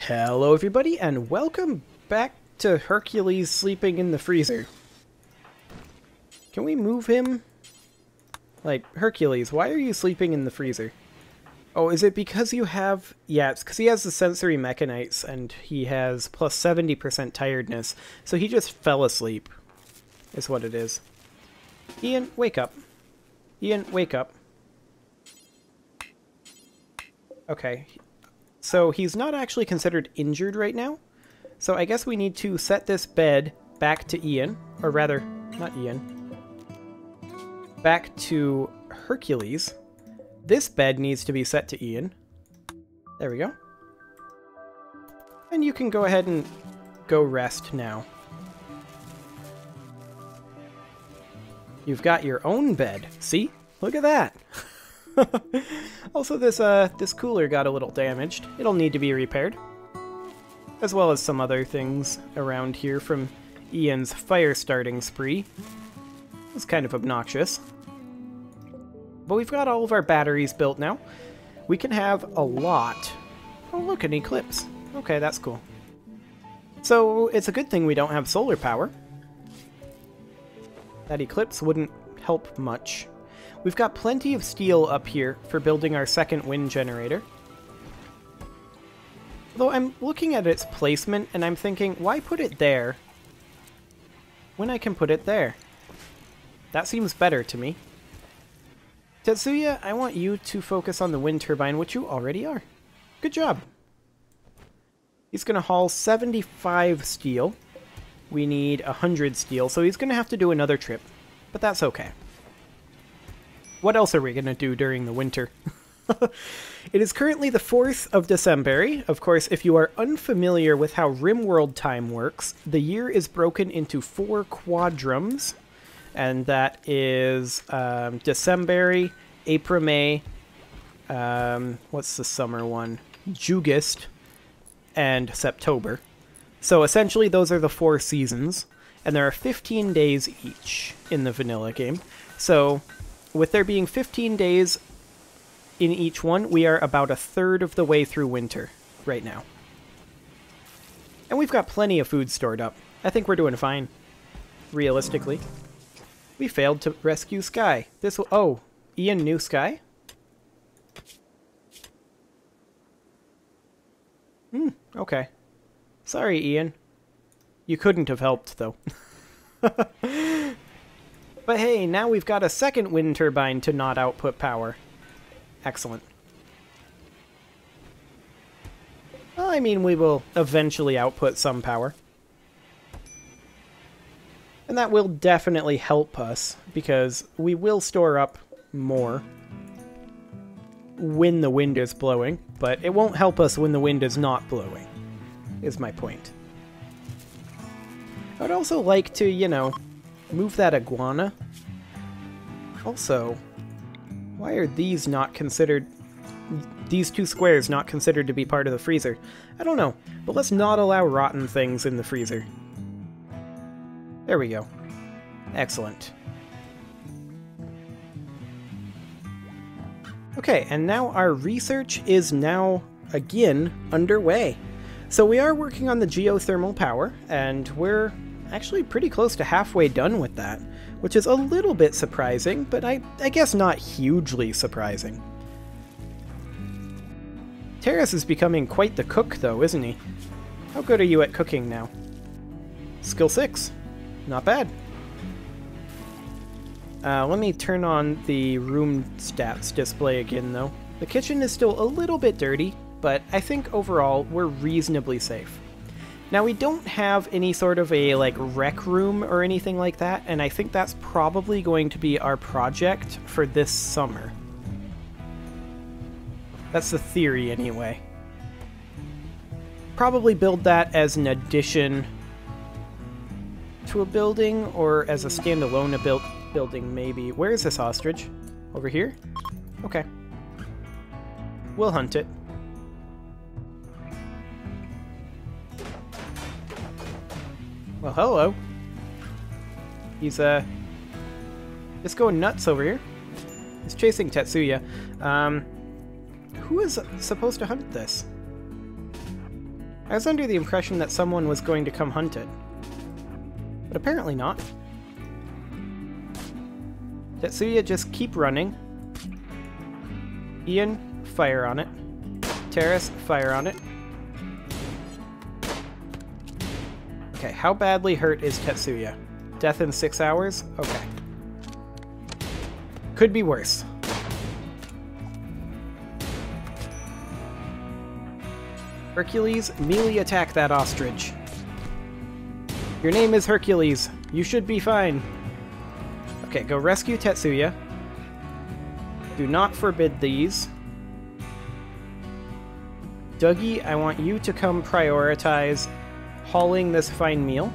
Hello everybody and welcome back to Hercules sleeping in the freezer. Can we move him? Like, Hercules, why are you sleeping in the freezer? Oh, is it because you have... Yeah, it's because he has the sensory mechanites and he has plus 70% tiredness. So he just fell asleep, is what it is. Ian, wake up. Ian, wake up. Okay. So he's not actually considered injured right now. So I guess we need to set this bed back to Ian. Or rather, not Ian. Back to Hercules. This bed needs to be set to Ian. There we go. And you can go ahead and go rest now. You've got your own bed. See? Look at that. Also, this cooler got a little damaged. It'll need to be repaired. As well as some other things around here from Ian's fire starting spree. It's kind of obnoxious. But we've got all of our batteries built now. We can have a lot. Oh, look, an eclipse. Okay, that's cool. So, it's a good thing we don't have solar power. That eclipse wouldn't help much. We've got plenty of steel up here for building our second wind generator. Though I'm looking at its placement and I'm thinking, why put it there when I can put it there? That seems better to me. Tetsuya, I want you to focus on the wind turbine, which you already are. Good job. He's going to haul 75 steel. We need 100 steel, so he's going to have to do another trip. But that's okay. What else are we going to do during the winter? It is currently the 4th of December. Of course, if you are unfamiliar with how RimWorld time works, the year is broken into 4 quadrums. And that is December, April, May, what's the summer one? Jugust, and September. So essentially those are the 4 seasons. And there are 15 days each in the vanilla game. So with there being 15 days in each one, we are about a third of the way through winter right now. And we've got plenty of food stored up. I think we're doing fine, realistically. We failed to rescue Sky. This will... Oh, Ian knew Sky? Okay. Sorry, Ian. You couldn't have helped, though. But hey, now we've got a second wind turbine to not output power. Excellent. Well, I mean, we will eventually output some power. And that will definitely help us, because we will store up more when the wind is blowing, but it won't help us when the wind is not blowing, is my point. I would also like to, you know, move that iguana. Also, why are these not considered... These 2 squares not considered to be part of the freezer? I don't know, but let's not allow rotten things in the freezer. There we go. Excellent. Okay, and now our research is now, again, underway. So we are working on the geothermal power, and we're actually pretty close to halfway done with that, which is a little bit surprising, but I guess not hugely surprising. Terrace is becoming quite the cook, though, isn't he? How good are you at cooking now? Skill 6. Not bad. Let me turn on the room stats display again, though. The kitchen is still a little bit dirty, but I think overall we're reasonably safe. Now, we don't have any sort of a, like, rec room or anything like that, and I think that's probably going to be our project for this summer. That's the theory, anyway. Probably build that as an addition to a building, or as a standalone building, maybe. Where is this ostrich? Over here? Okay. We'll hunt it. Well, hello. He's, just going nuts over here. He's chasing Tetsuya. Who is supposed to hunt this? I was under the impression that someone was going to come hunt it. But apparently not. Tetsuya, just keep running. Ian, fire on it. Terrace, fire on it. Okay, how badly hurt is Tetsuya? Death in 6 hours? Okay. Could be worse. Hercules, melee attack that ostrich. Your name is Hercules. You should be fine. Okay, go rescue Tetsuya. Do not forbid these. Dougie, I want you to come prioritize hauling this fine meal.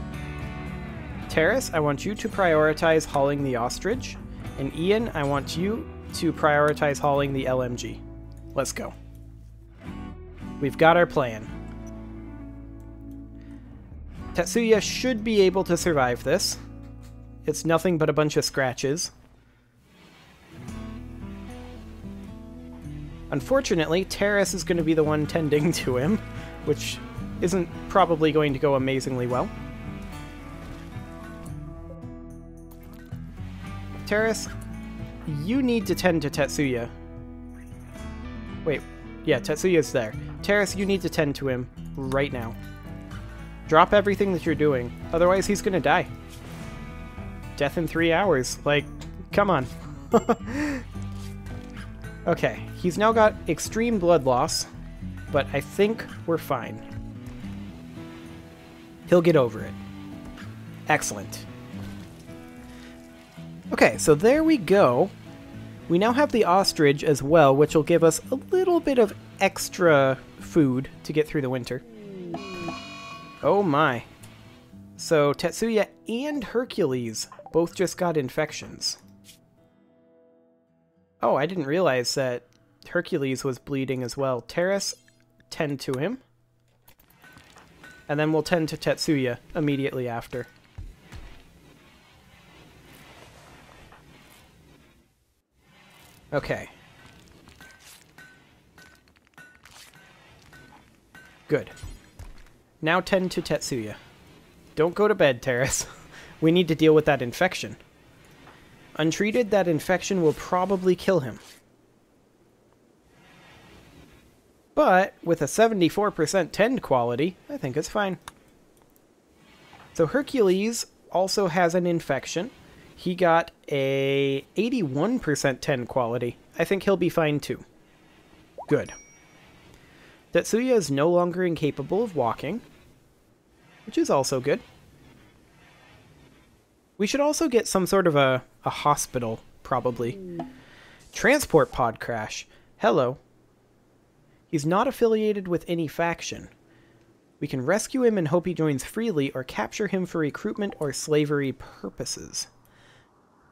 Terrace, I want you to prioritize hauling the ostrich. And Ian, I want you to prioritize hauling the LMG. Let's go. We've got our plan. Tetsuya should be able to survive this. It's nothing but a bunch of scratches. Unfortunately, Terrace is going to be the one tending to him, which isn't probably going to go amazingly well. Terrace, you need to tend to Tetsuya. Wait, yeah, Tetsuya's there. Terrace, you need to tend to him right now. Drop everything that you're doing, otherwise he's gonna die. Death in 3 hours, like, come on. Okay, he's now got extreme blood loss, but I think we're fine. He'll get over it. Excellent. Okay, so there we go. We now have the ostrich as well, which will give us a little bit of extra food to get through the winter. Oh my. So Tetsuya and Hercules both just got infections. Oh, I didn't realize that Hercules was bleeding as well. Terrace, tend to him. And then we'll tend to Tetsuya immediately after. Okay. Good. Now tend to Tetsuya. Don't go to bed, Terrace. We need to deal with that infection. Untreated, that infection will probably kill him. But with a 74% tend quality, I think it's fine. So Hercules also has an infection. He got a 81% tend quality. I think he'll be fine too. Good. Tetsuya is no longer incapable of walking, which is also good. We should also get some sort of a hospital, probably. Transport pod crash. Hello. He's not affiliated with any faction. We can rescue him and hope he joins freely, or capture him for recruitment or slavery purposes.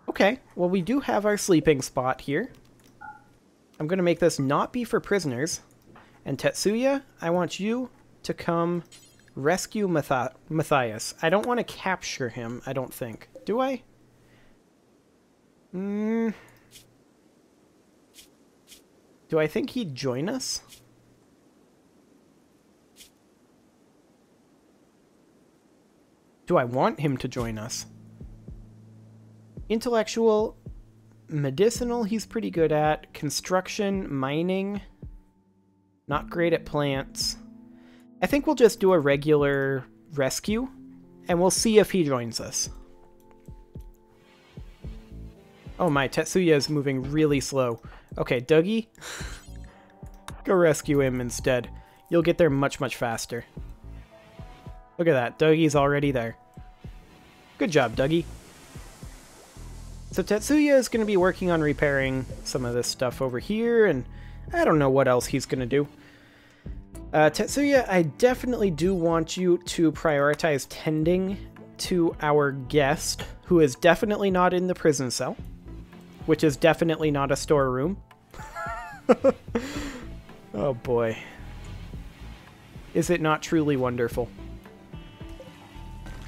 Okay, well we do have our sleeping spot here. I'm going to make this not be for prisoners. And Tetsuya, I want you to come rescue Matthias. I don't want to capture him, I don't think. Do I? Do I think he'd join us? Do I want him to join us? Intellectual, medicinal he's pretty good at. Construction, mining, not great at plants. I think we'll just do a regular rescue, and we'll see if he joins us. Oh my, Tetsuya is moving really slow. Okay, Dougie, go rescue him instead. You'll get there much, much faster. Look at that, Dougie's already there. Good job, Dougie. So Tetsuya is going to be working on repairing some of this stuff over here, and I don't know what else he's going to do. Tetsuya, I definitely do want you to prioritize tending to our guest, who is definitely not in the prison cell, which is definitely not a storeroom. Oh boy. Is it not truly wonderful?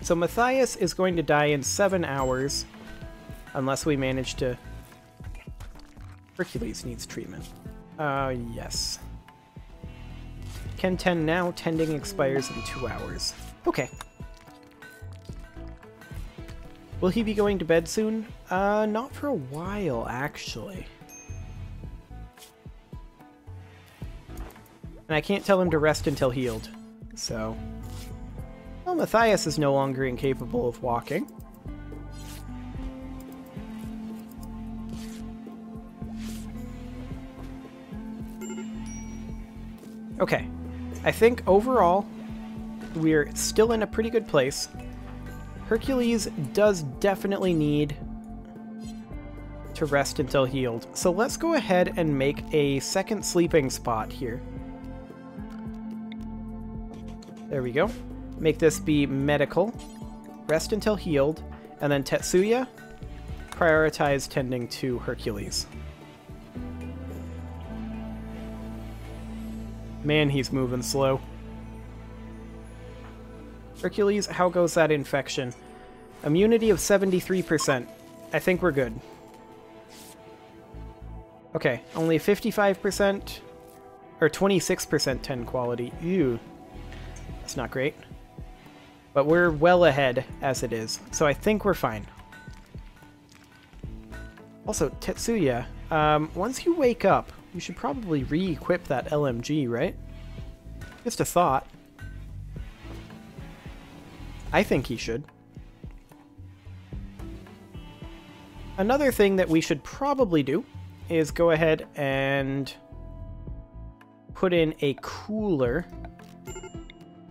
So Matthias is going to die in 7 hours, unless we manage to... Hercules needs treatment. Yes. Can tend now. Tending expires in 2 hours. Okay. Will he be going to bed soon? Not for a while, actually. And I can't tell him to rest until healed. So... Well, Matthias is no longer incapable of walking. Okay. I think overall, we're still in a pretty good place. Hercules does definitely need to rest until healed. So let's go ahead and make a second sleeping spot here. There we go. Make this be medical. Rest until healed. And then Tetsuya, prioritize tending to Hercules. Man, he's moving slow. Hercules, how goes that infection? Immunity of 73%. I think we're good. Okay, only 55% or 26% 10 quality. Ew. That's not great. But we're well ahead as it is, so I think we're fine. Also, Tetsuya, once you wake up, you should probably re-equip that LMG, right? Just a thought. I think he should. Another thing that we should probably do is go ahead and put in a cooler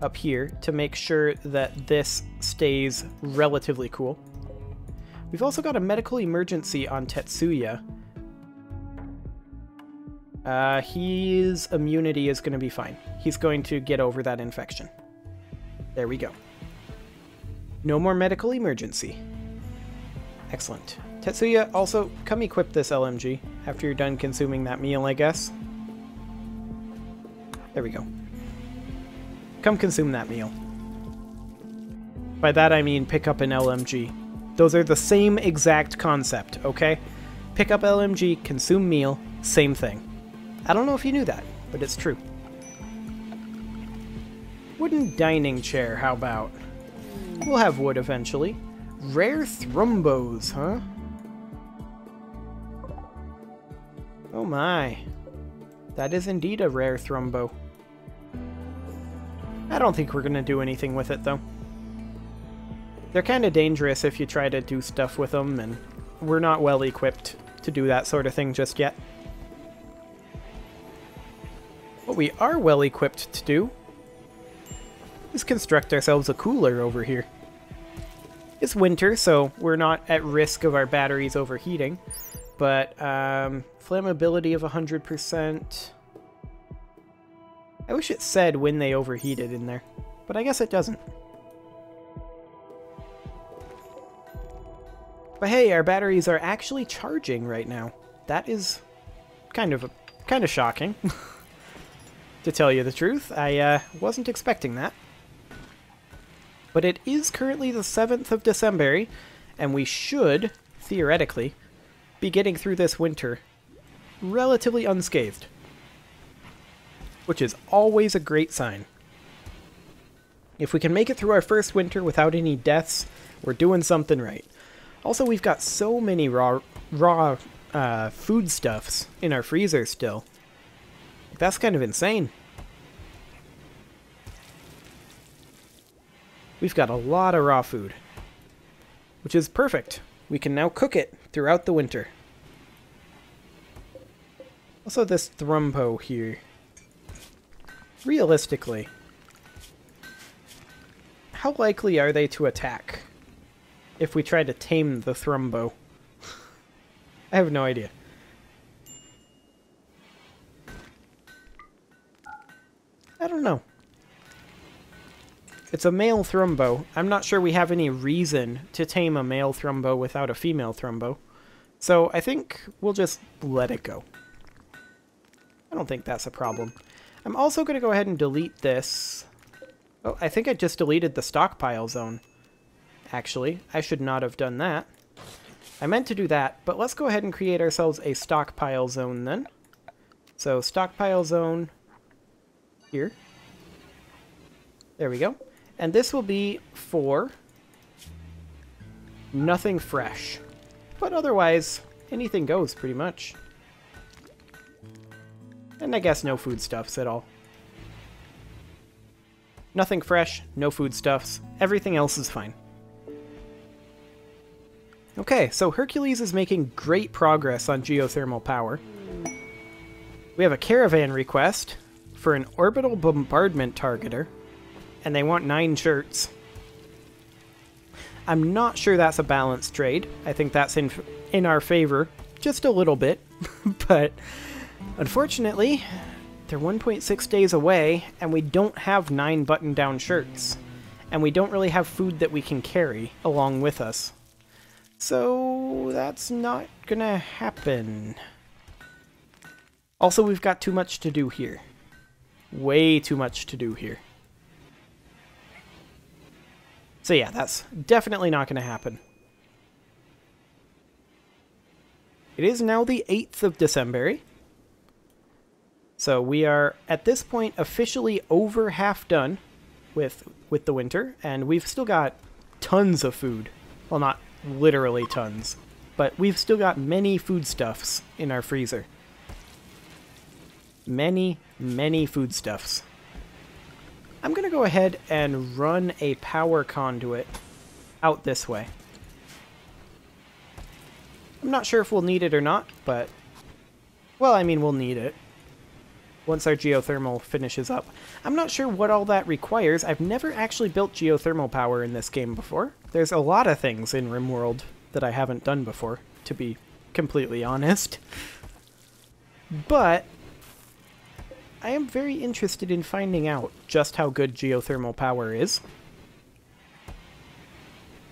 up here to make sure that this stays relatively cool. We've also got a medical emergency on Tetsuya. His immunity is going to be fine. He's going to get over that infection. There we go. No more medical emergency. Excellent. Tetsuya, also, come equip this LMG after you're done consuming that meal, I guess. There we go. Come consume that meal. By that I mean pick up an LMG. Those are the same exact concept, okay? Pick up LMG, consume meal, same thing. I don't know if you knew that, but it's true. Wooden dining chair, how about? We'll have wood eventually. Rare thrombos, huh? Oh my. That is indeed a rare thrombo. I don't think we're going to do anything with it, though. They're kind of dangerous if you try to do stuff with them, and we're not well equipped to do that sort of thing just yet. What we are well equipped to do is construct ourselves a cooler over here. It's winter, so we're not at risk of our batteries overheating, but flammability of 100%. I wish it said when they overheated in there, but I guess it doesn't. But hey, our batteries are actually charging right now. That is kind of shocking. To tell you the truth, I wasn't expecting that. But it is currently the 7th of December, and we should, theoretically, be getting through this winter relatively unscathed. Which is always a great sign. If we can make it through our first winter without any deaths, we're doing something right. Also, we've got so many raw foodstuffs in our freezer still. That's kind of insane. We've got a lot of raw food, which is perfect. We can now cook it throughout the winter. Also, this thrombo here. Realistically, how likely are they to attack if we try to tame the thrombo? I have no idea. I don't know. It's a male thrombo. I'm not sure we have any reason to tame a male thrombo without a female thrombo. So I think we'll just let it go. I don't think that's a problem. I'm also going to go ahead and delete this. Oh, I think I just deleted the stockpile zone. Actually, I should not have done that. I meant to do that, but let's go ahead and create ourselves a stockpile zone then. So stockpile zone here. There we go. And this will be for nothing fresh. But otherwise, anything goes pretty much. And I guess no foodstuffs at all. Nothing fresh, no foodstuffs. Everything else is fine. Okay, so Hercules is making great progress on geothermal power. We have a caravan request for an orbital bombardment targeter, and they want 9 shirts. I'm not sure that's a balanced trade. I think that's in our favor just a little bit, but unfortunately, they're 1.6 days away, and we don't have 9 button-down shirts, and we don't really have food that we can carry along with us. So that's not gonna happen. Also, we've got too much to do here. Way too much to do here. So yeah, that's definitely not gonna happen. It is now the 8th of December. So we are, at this point, officially over half done with the winter, and we've still got tons of food. Well, not literally tons, but we've still got many foodstuffs in our freezer. Many, many foodstuffs. I'm going to go ahead and run a power conduit out this way. I'm not sure if we'll need it or not, but, well, I mean, we'll need it once our geothermal finishes up. I'm not sure what all that requires. I've never actually built geothermal power in this game before. There's a lot of things in RimWorld that I haven't done before, to be completely honest. But I am very interested in finding out just how good geothermal power is.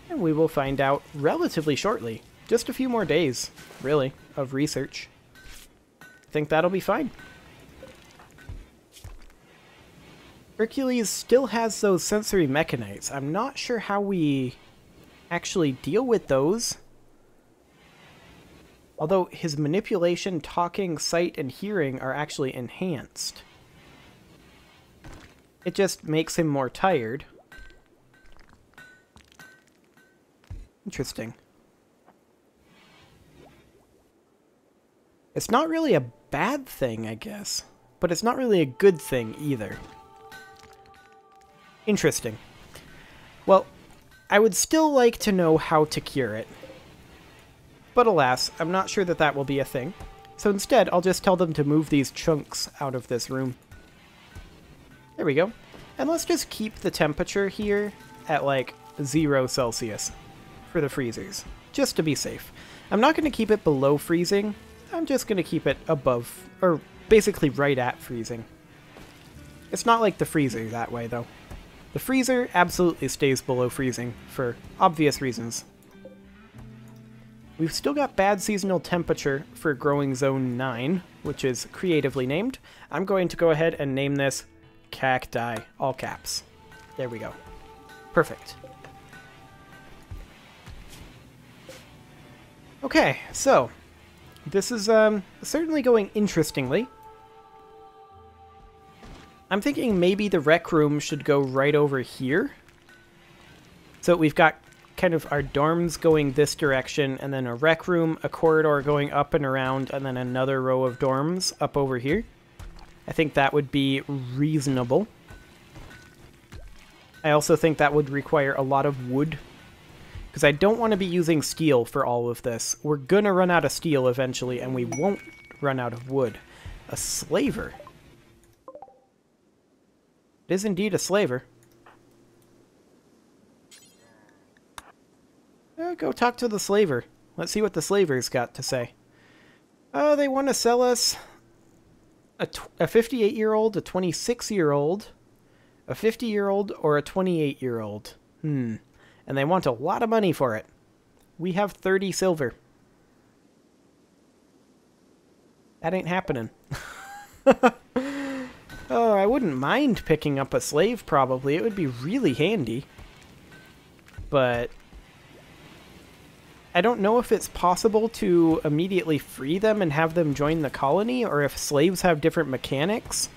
And we will find out relatively shortly. Just a few more days, really, of research. I think that'll be fine. Hercules still has those sensory mechanites. I'm not sure how we actually deal with those. Although his manipulation, talking, sight, and hearing are actually enhanced. It just makes him more tired. Interesting. It's not really a bad thing, I guess. But it's not really a good thing either. Interesting. Well, I would still like to know how to cure it. But alas, I'm not sure that that will be a thing. So instead, I'll just tell them to move these chunks out of this room. There we go. And let's just keep the temperature here at like 0 Celsius for the freezers, just to be safe. I'm not going to keep it below freezing. I'm just going to keep it above, or basically right at freezing. It's not like the freezer that way, though. The freezer absolutely stays below freezing, for obvious reasons. We've still got bad seasonal temperature for growing zone 9, which is creatively named. I'm going to go ahead and name this Cacti, all caps. There we go. Perfect. Okay, so this is certainly going interestingly. I'm thinking maybe the rec room should go right over here. So we've got kind of our dorms going this direction, and then a rec room, a corridor going up and around, and then another row of dorms up over here. I think that would be reasonable. I also think that would require a lot of wood, because I don't want to be using steel for all of this. We're going to run out of steel eventually, and we won't run out of wood. A slaver. It is indeed a slaver. Go talk to the slaver. Let's see what the slaver's got to say. They want to sell us a 58-year-old, a 26-year-old, a 50-year-old, or a 28-year-old. And they want a lot of money for it. We have 30 silver. That ain't happening. Oh, I wouldn't mind picking up a slave, probably. It would be really handy. But I don't know if it's possible to immediately free them and have them join the colony, or if slaves have different mechanics.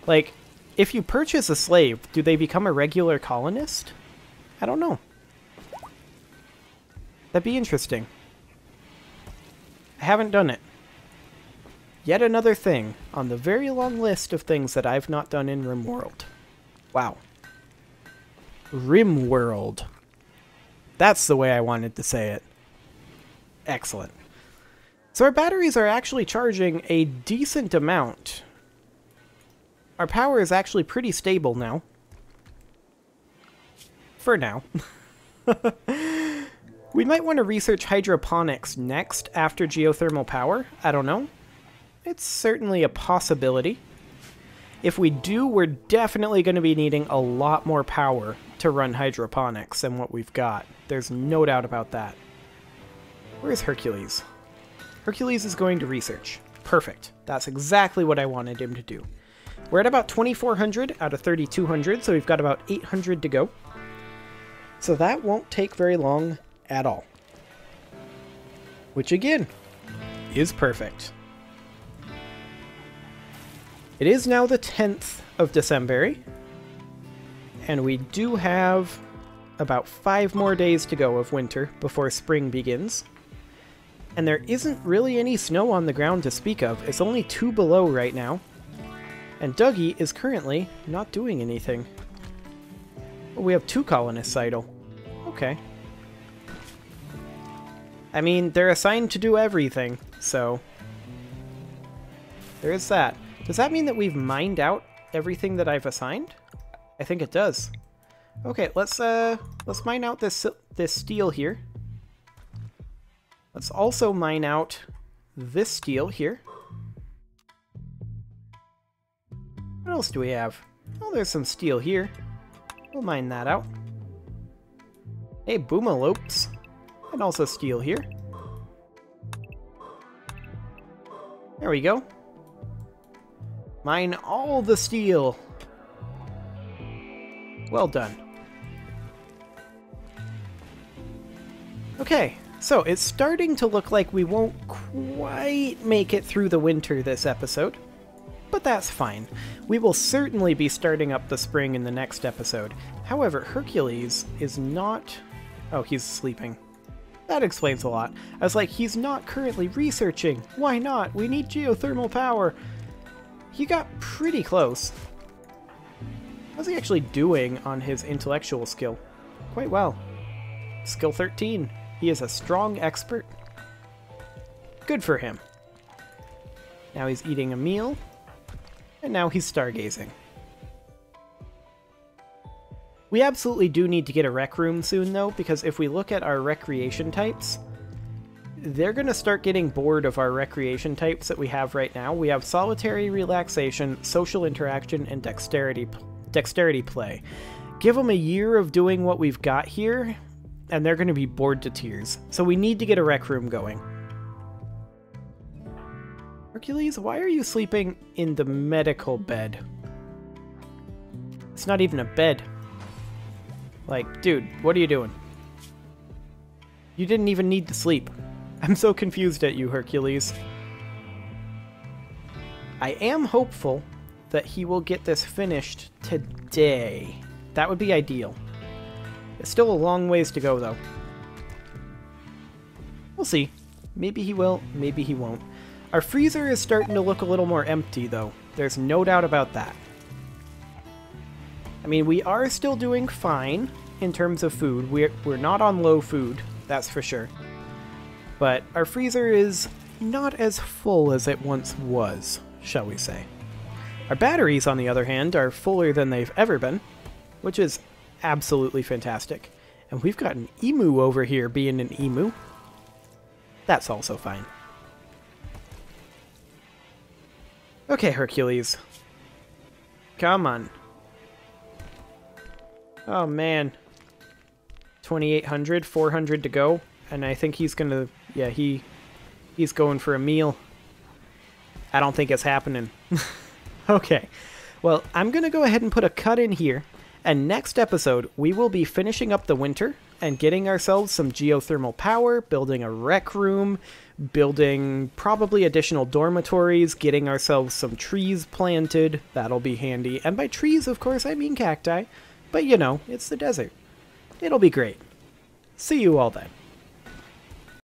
Like, if you purchase a slave, do they become a regular colonist? I don't know. That'd be interesting. I haven't done it. Yet another thing on the very long list of things that I've not done in RimWorld. Wow. RimWorld. That's the way I wanted to say it. Excellent. So our batteries are actually charging a decent amount. Our power is actually pretty stable now. For now. We might want to research hydroponics next after geothermal power. I don't know. It's certainly a possibility. If we do, we're definitely going to be needing a lot more power to run hydroponics than what we've got. There's no doubt about that. Where's Hercules? Hercules is going to research. Perfect. That's exactly what I wanted him to do. We're at about 2,400 out of 3,200, so we've got about 800 to go. So that won't take very long at all. Which, again, is perfect. It is now the 10th of December, and we do have about 5 more days to go of winter before spring begins. And there isn't really any snow on the ground to speak of. It's only 2 below right now. And Dougie is currently not doing anything. Oh, we have 2 colonists idle. Okay. I mean, they're assigned to do everything, so there is that. Does that mean that we've mined out everything that I've assigned? I think it does. Okay, let's mine out this steel here. Let's also mine out this steel here. What else do we have? Oh, there's some steel here. We'll mine that out. Hey, boomalopes. And also steel here. There we go. Mine all the steel. Well done. Okay, so it's starting to look like we won't quite make it through the winter this episode. But that's fine. We will certainly be starting up the spring in the next episode. However, Hercules is not... Oh, he's sleeping. That explains a lot. I was like, he's not currently researching. Why not? We need geothermal power. He got pretty close. How's he actually doing on his intellectual skill? Quite well. Skill 13. He is a strong expert. Good for him. Now he's eating a meal. And now he's stargazing. We absolutely do need to get a rec room soon, though, because if we look at our recreation types, they're going to start getting bored of our recreation types that we have right now. We have solitary relaxation, social interaction, and dexterity play. Give them a year of doing what we've got here, and they're going to be bored to tears. So we need to get a rec room going. Hercules, why are you sleeping in the medical bed? It's not even a bed. Like, dude, what are you doing? You didn't even need to sleep. I'm so confused at you, Hercules. I am hopeful that he will get this finished today. That would be ideal. It's still a long ways to go, though. We'll see. Maybe he will, maybe he won't. Our freezer is starting to look a little more empty, though. There's no doubt about that. I mean, we are still doing fine in terms of food. We're not on low food, that's for sure. But our freezer is not as full as it once was, shall we say. Our batteries, on the other hand, are fuller than they've ever been, which is absolutely fantastic. And we've got an emu over here being an emu. That's also fine. Okay, Hercules. Come on. Oh, man. 2,800, 400 to go. And I think he's gonna... Yeah, he's going for a meal. I don't think it's happening. Okay. Well, I'm gonna go ahead and put a cut in here. And next episode, we will be finishing up the winter. and getting ourselves some geothermal power, building a rec room, building probably additional dormitories, getting ourselves some trees planted. That'll be handy. And by trees, of course, I mean cacti. But you know, it's the desert. It'll be great. See you all then.